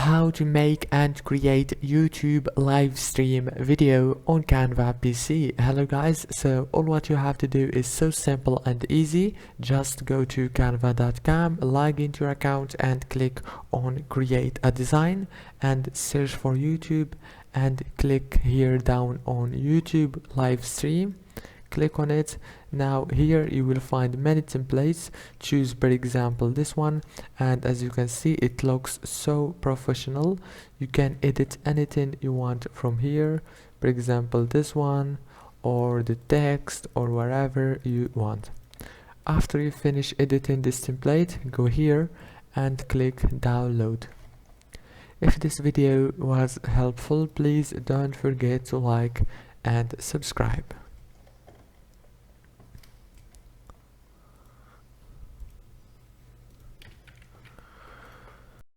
how to make and create YouTube live stream video on Canva PC. Hello guys, so all what you have to do is so simple and easy. Just go to canva.com, log into your account and click on create a design and search for YouTube and click here down on YouTube live stream. Click on it. Now here you will find many templates. Choose for example this one, and as you can see it looks so professional. You can edit anything you want from here, for example this one or the text or wherever you want. After you finish editing this template, go here and click download. If this video was helpful, please don't forget to like and subscribe.